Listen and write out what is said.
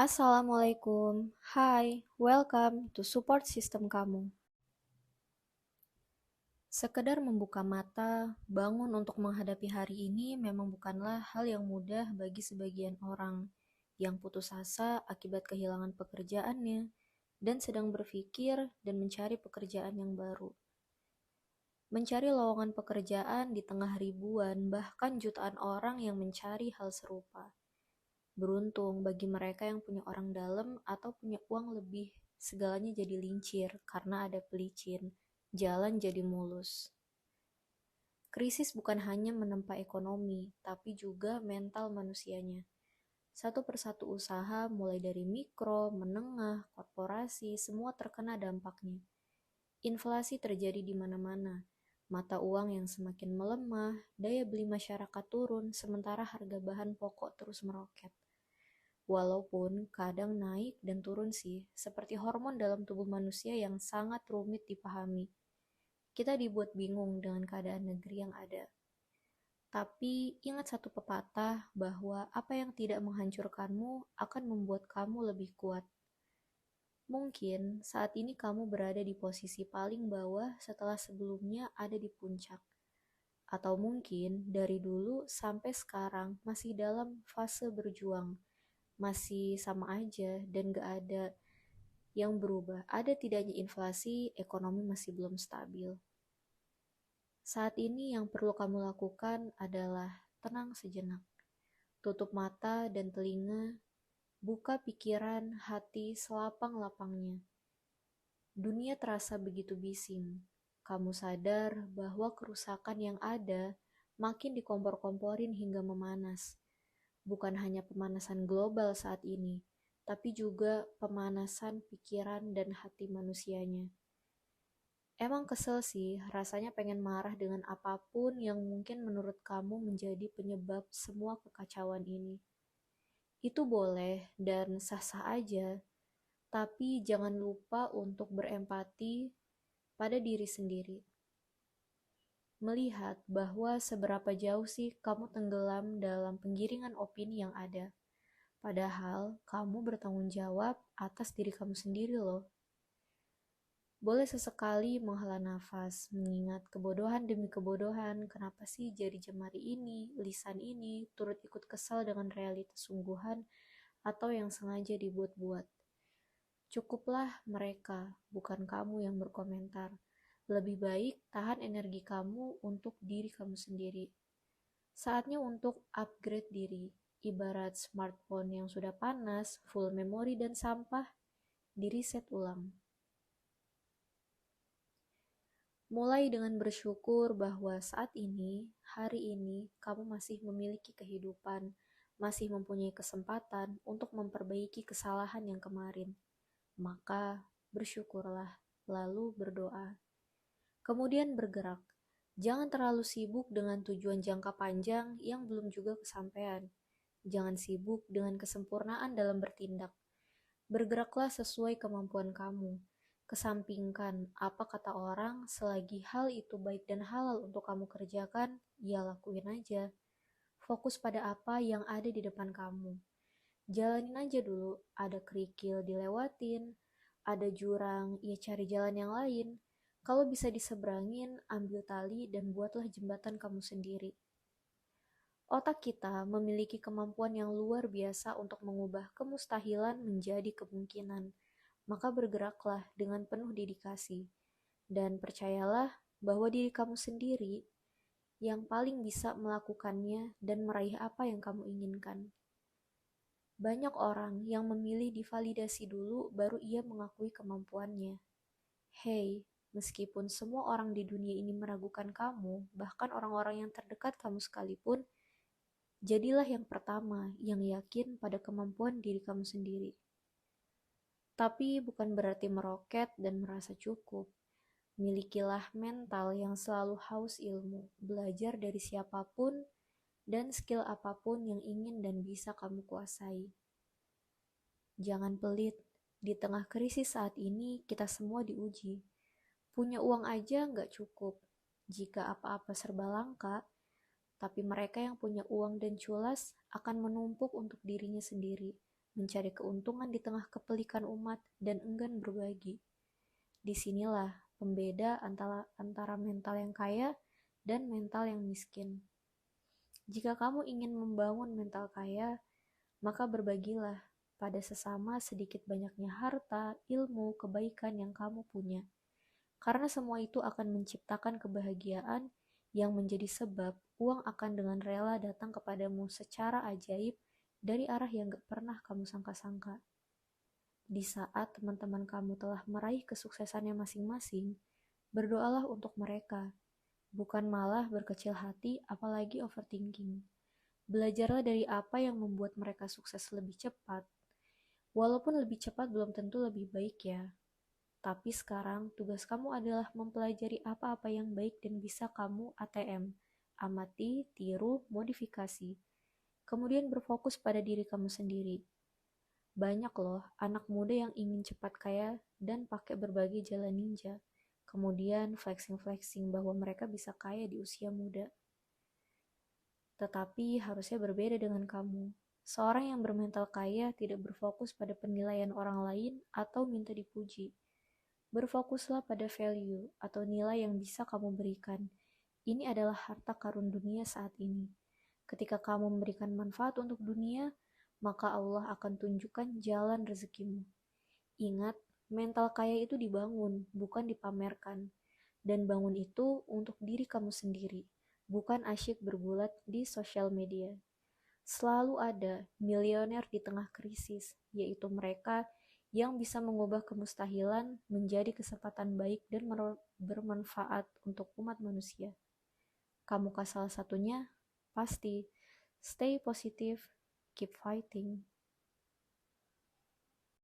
Assalamualaikum. Hai, welcome to support system kamu. Sekedar membuka mata, bangun untuk menghadapi hari ini memang bukanlah hal yang mudah bagi sebagian orang yang putus asa akibat kehilangan pekerjaannya dan sedang berpikir dan mencari pekerjaan yang baru. Mencari lowongan pekerjaan di tengah ribuan bahkan jutaan orang yang mencari hal serupa. Beruntung bagi mereka yang punya orang dalam atau punya uang lebih, segalanya jadi lincir karena ada pelicin, jalan jadi mulus. Krisis bukan hanya menempa ekonomi, tapi juga mental manusianya. Satu persatu usaha, mulai dari mikro, menengah, korporasi, semua terkena dampaknya. Inflasi terjadi di mana-mana. Mata uang yang semakin melemah, daya beli masyarakat turun, sementara harga bahan pokok terus meroket. Walaupun kadang naik dan turun sih, seperti hormon dalam tubuh manusia yang sangat rumit dipahami. Kita dibuat bingung dengan keadaan negeri yang ada. Tapi ingat satu pepatah bahwa apa yang tidak menghancurkanmu akan membuat kamu lebih kuat. Mungkin saat ini kamu berada di posisi paling bawah setelah sebelumnya ada di puncak. Atau mungkin dari dulu sampai sekarang masih dalam fase berjuang, masih sama aja dan gak ada yang berubah. Ada tidaknya inflasi, ekonomi masih belum stabil. Saat ini yang perlu kamu lakukan adalah tenang sejenak. Tutup mata dan telinga, buka pikiran, hati selapang-lapangnya. Dunia terasa begitu bising. Kamu sadar bahwa kerusakan yang ada makin dikompor-komporin hingga memanas. Bukan hanya pemanasan global saat ini, tapi juga pemanasan pikiran dan hati manusianya. Emang kesel sih, rasanya pengen marah dengan apapun yang mungkin menurut kamu menjadi penyebab semua kekacauan ini. Itu boleh dan sah-sah aja, tapi jangan lupa untuk berempati pada diri sendiri. Melihat bahwa seberapa jauh sih kamu tenggelam dalam penggiringan opini yang ada. Padahal kamu bertanggung jawab atas diri kamu sendiri loh. Boleh sesekali menghela nafas, mengingat kebodohan demi kebodohan, kenapa sih jari jemari ini, lisan ini, turut ikut kesal dengan realitas sungguhan atau yang sengaja dibuat-buat. Cukuplah mereka, bukan kamu yang berkomentar. Lebih baik tahan energi kamu untuk diri kamu sendiri. Saatnya untuk upgrade diri. Ibarat smartphone yang sudah panas, full memori dan sampah, di-reset ulang. Mulai dengan bersyukur bahwa saat ini, hari ini, kamu masih memiliki kehidupan, masih mempunyai kesempatan untuk memperbaiki kesalahan yang kemarin. Maka bersyukurlah, lalu berdoa. Kemudian bergerak. Jangan terlalu sibuk dengan tujuan jangka panjang yang belum juga kesampaian. Jangan sibuk dengan kesempurnaan dalam bertindak. Bergeraklah sesuai kemampuan kamu. Kesampingkan apa kata orang, selagi hal itu baik dan halal untuk kamu kerjakan, ya lakuin aja. Fokus pada apa yang ada di depan kamu. Jalanin aja dulu, ada kerikil dilewatin, ada jurang, ya cari jalan yang lain. Kalau bisa diseberangin, ambil tali dan buatlah jembatan kamu sendiri. Otak kita memiliki kemampuan yang luar biasa untuk mengubah kemustahilan menjadi kemungkinan. Maka bergeraklah dengan penuh dedikasi. Dan percayalah bahwa diri kamu sendiri yang paling bisa melakukannya dan meraih apa yang kamu inginkan. Banyak orang yang memilih divalidasi dulu baru ia mengakui kemampuannya. Hey, meskipun semua orang di dunia ini meragukan kamu, bahkan orang-orang yang terdekat kamu sekalipun, jadilah yang pertama yang yakin pada kemampuan diri kamu sendiri. Tapi bukan berarti meroket dan merasa cukup. Milikilah mental yang selalu haus ilmu, belajar dari siapapun, dan skill apapun yang ingin dan bisa kamu kuasai. Jangan pelit, di tengah krisis saat ini kita semua diuji. Punya uang aja nggak cukup. Jika apa-apa serba langka, tapi mereka yang punya uang dan culas akan menumpuk untuk dirinya sendiri. mencari keuntungan di tengah kepelikan umat, dan enggan berbagi. Disinilah pembeda antara mental yang kaya dan mental yang miskin. Jika kamu ingin membangun mental kaya, maka berbagilah pada sesama sedikit banyaknya harta, ilmu, kebaikan yang kamu punya. Karena semua itu akan menciptakan kebahagiaan yang menjadi sebab uang akan dengan rela datang kepadamu secara ajaib dari arah yang gak pernah kamu sangka-sangka. Di saat teman-teman kamu telah meraih kesuksesannya masing-masing, berdoalah untuk mereka, bukan malah berkecil hati apalagi overthinking. Belajarlah dari apa yang membuat mereka sukses lebih cepat. Walaupun lebih cepat belum tentu lebih baik ya. Tapi sekarang tugas kamu adalah mempelajari apa-apa yang baik dan bisa kamu ATM. Amati, tiru, modifikasi. Kemudian berfokus pada diri kamu sendiri. Banyak loh anak muda yang ingin cepat kaya dan pakai berbagai jalan ninja. Kemudian flexing-flexing bahwa mereka bisa kaya di usia muda. Tetapi harusnya berbeda dengan kamu. Seorang yang bermental kaya tidak berfokus pada penilaian orang lain atau minta dipuji. Berfokuslah pada value atau nilai yang bisa kamu berikan. Ini adalah harta karun dunia saat ini. Ketika kamu memberikan manfaat untuk dunia, maka Allah akan tunjukkan jalan rezekimu. Ingat, mental kaya itu dibangun, bukan dipamerkan. Dan bangun itu untuk diri kamu sendiri, bukan asyik bergulat di sosial media. Selalu ada milioner di tengah krisis, yaitu mereka yang bisa mengubah kemustahilan menjadi kesempatan baik dan bermanfaat untuk umat manusia. Kamukah salah satunya? Pasti. Stay positive, keep fighting.